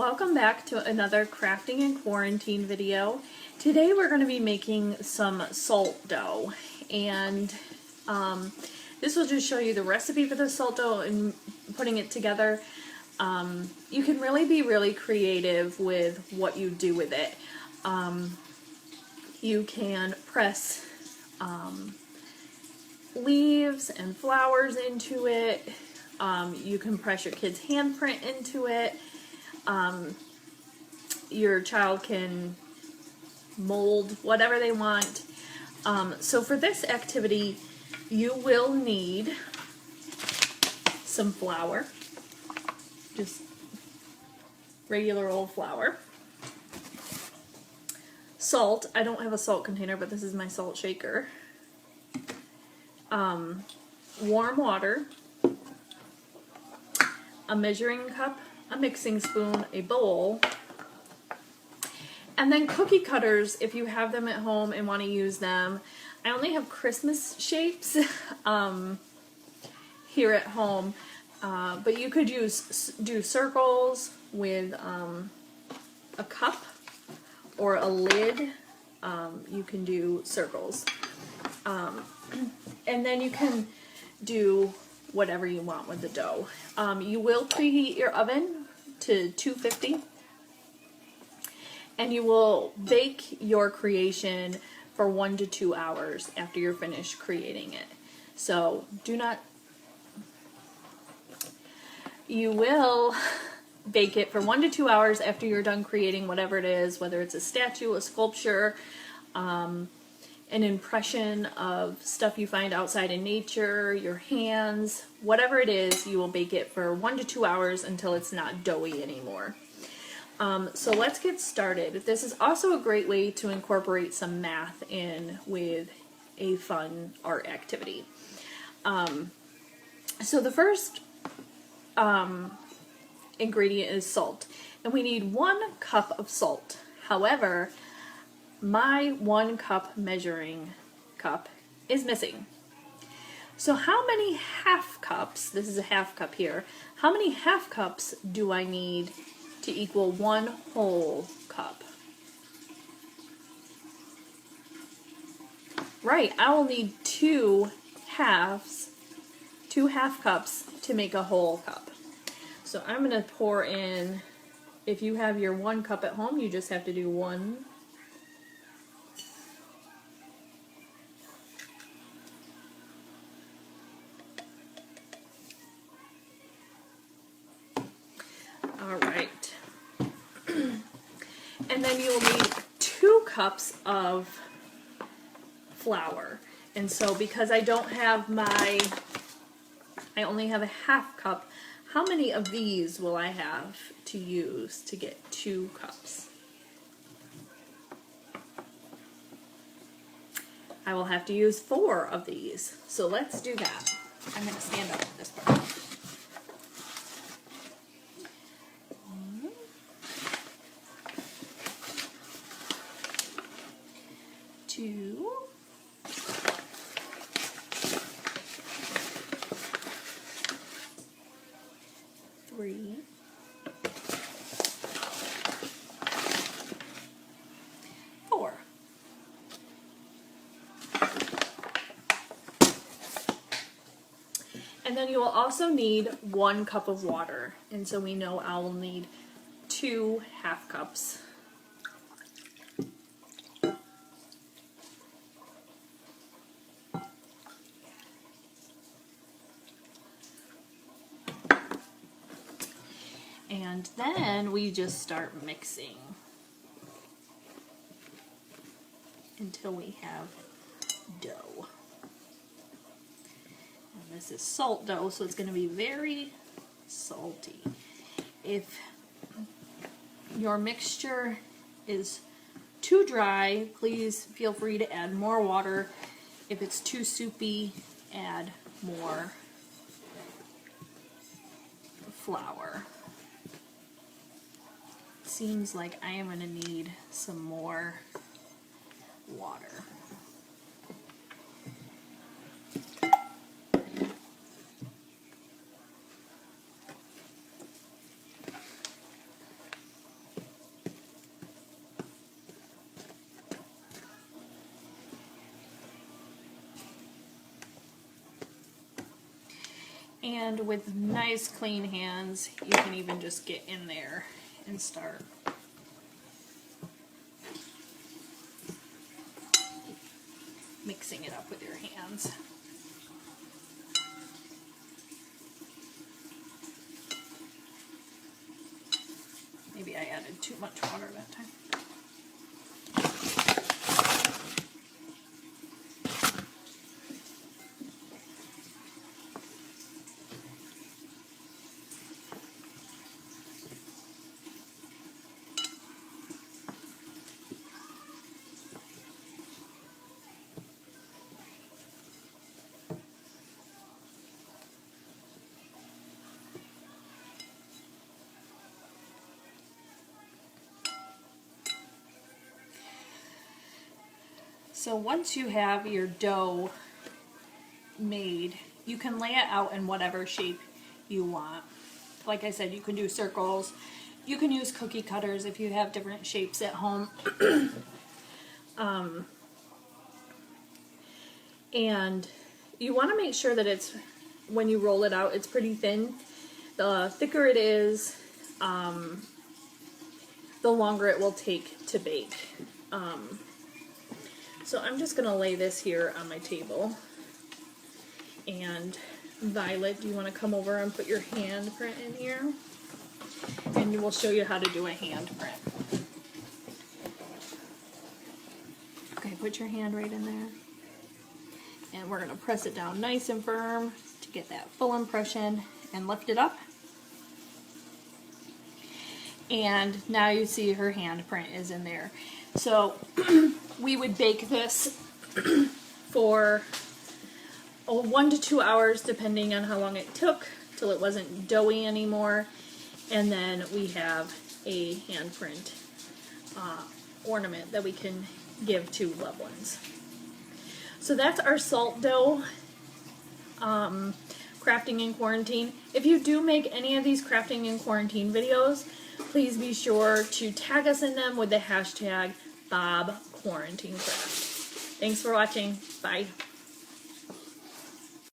Welcome back to another crafting in quarantine video. Today we're going to be making some salt dough, and this will just show you the recipe for the salt dough and putting it together. You can really be really creative with what you do with it. You can press leaves and flowers into it. You can press your kid's handprint into it. Your child can mold whatever they want. So for this activity, you will need some flour, just regular old flour. Salt. I don't have a salt container, but this is my salt shaker. Warm water, a measuring cup, a mixing spoon, a bowl, and then cookie cutters if you have them at home and want to use them. I only have Christmas shapes here at home, but you could do circles with a cup or a lid. You can do circles, and then you can do whatever you want with the dough. You will preheat your oven to 250, and you will bake your creation for 1 to 2 hours after you're finished creating it. So you will bake it for 1 to 2 hours after you're done creating whatever it is, whether it's a statue, a sculpture, an impression of stuff you find outside in nature, your hands, whatever it is. You will bake it for 1 to 2 hours until it's not doughy anymore. So let's get started. This is also a great way to incorporate some math in with a fun art activity. So the first ingredient is salt, and we need 1 cup of salt. However, my 1 cup measuring cup is missing. So how many half cups, this is a half cup here, how many half cups do I need to equal 1 whole cup? Right, I will need 2 half cups to make a whole cup. So I'm going to pour in, if you have your 1 cup at home, you just have to do 1. Alright. And then you'll need 2 cups of flour. And so because I don't have I only have a half cup, how many of these will I have to use to get 2 cups? I will have to use 4 of these. So let's do that. I'm going to stand up at this part. 1, 2, 3, 4. And then you will also need 1 cup of water. And so we know I will need 2 half cups. And then we just start mixing until we have dough. And this is salt dough, so it's going to be very salty. If your mixture is too dry, please feel free to add more water. If it's too soupy, add more flour. Seems like I am going to need some more water. And with nice clean hands, you can even just get in there and start mixing it up with your hands. Maybe I added too much water that time. So once you have your dough made, you can lay it out in whatever shape you want. Like I said, you can do circles. You can use cookie cutters if you have different shapes at home. And you want to make sure that it's, when you roll it out, it's pretty thin. The thicker it is, the longer it will take to bake. So I'm just going to lay this here on my table. And Violet, do you want to come over and put your hand print in here? And we'll show you how to do a hand print. Okay, put your hand right in there. And we're going to press it down nice and firm to get that full impression and lift it up. And now you see her handprint is in there. So we would bake this for 1 to 2 hours, depending on how long it took, till it wasn't doughy anymore. And then we have a handprint ornament that we can give to loved ones. So that's our salt dough crafting in quarantine. If you do make any of these crafting in quarantine videos, please be sure to tag us in them with the hashtag BobQuarantineCraft. Thanks for watching. Bye.